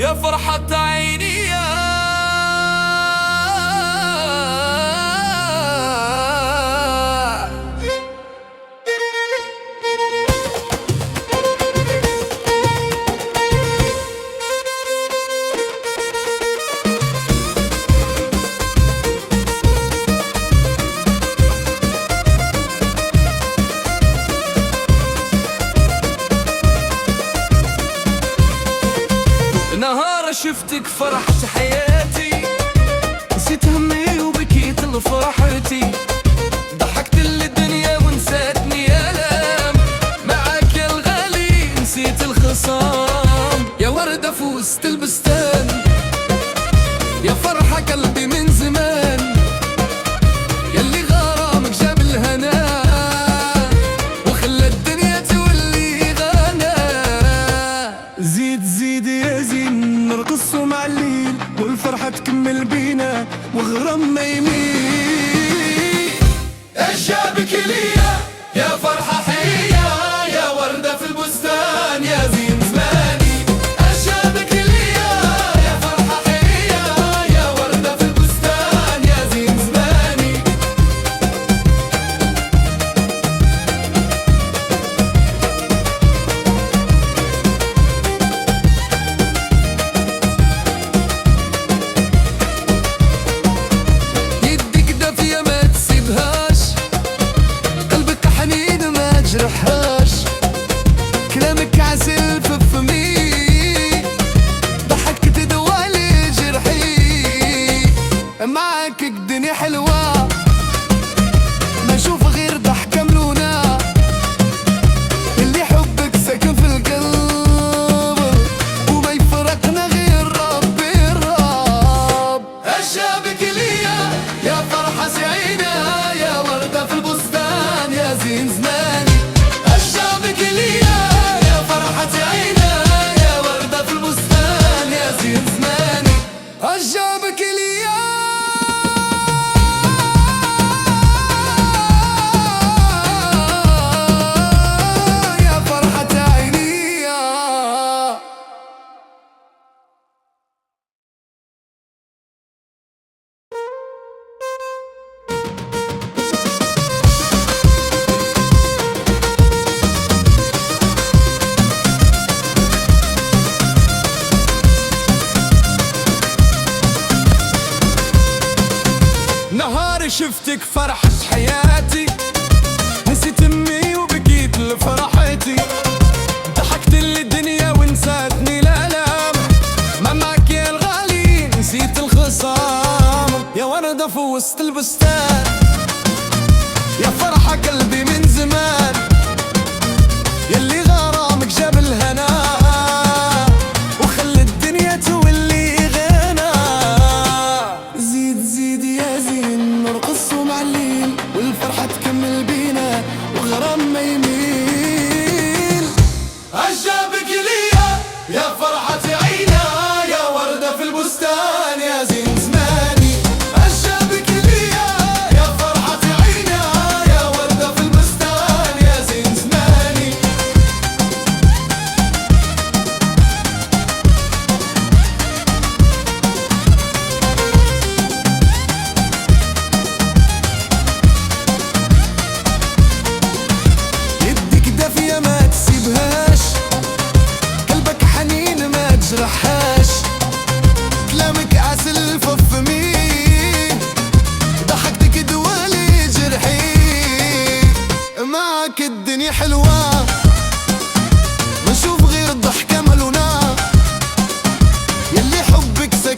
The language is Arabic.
يا فرحة عيني يا نهار شفتك فرحت حياتي، نسيت همي وبكيت لفرحتي، ضحكت للدنيا ونساتني ألام، معاك يا الغالي نسيت الخصام، يا وردة في وسط البستان، يا فرحة قلبي من زمان، ياللي غرامك جاب الهنا وخلى الدنيا تولي غنى. زيد زيد يا زين نرقصوا مع الليل والفرحة تكمل بينا وغرام ما يميل. ايش جابك ليا يا فرحة حية، يا وردة في البستان يا زين زماني، ايش جابك ليا يا فرحة حية، يا وردة في البستان يا زين زماني. يدك دافية ما تسيبهاش، قلبك حنين ما تجرحهاش، كلامك عسل في فمي، ضحكت دوالي جرحي، معاك الدنيا حلوة ما نشوف غير ضحكة ملونة، اللي حبك ساكن في القلب وما يفرقنا غير ربي الرب. ايش جابك ليا يا فرحة سعيدة، يا وردة في البستان يا زين زماني، ايش جابك ليا يا فرحة سعيدة، يا وردة في البستان يا زين زماني، ايش جابك ليا يا فرحة عيني يا نهار شفتك فرحت حياتي، نسيت امي وبكيت لفرحتي، ضحكت للدنيا ونساتني الالام، ما معك يا الغالي نسيت الخصام، يا وردة في وسط البستان، يا فرحة قلبي من زمان، ياللي غرامك جاب الهنا وخلى الدنيا تولي غنى. زيد زيد يا زين نرقصوا مع الليل والفرحة تكمل بينا وغرام ما يميل. ايش جابك ليا يا فرحة عينا، يا وردة في البستان يا زين زماني، ايش جابك ليا يا فرحة عينا، يا وردة في البستان يا زين زماني. يدك دافية ما تسيبهاش، قلبك حنين ما تجرحهاش، كلامك عسل في فمي، ضحكتك دوالي جرحي، معاك الدنيا حلوة ما نشوف غير ضحكة ملونة، ياللي حبك ساكن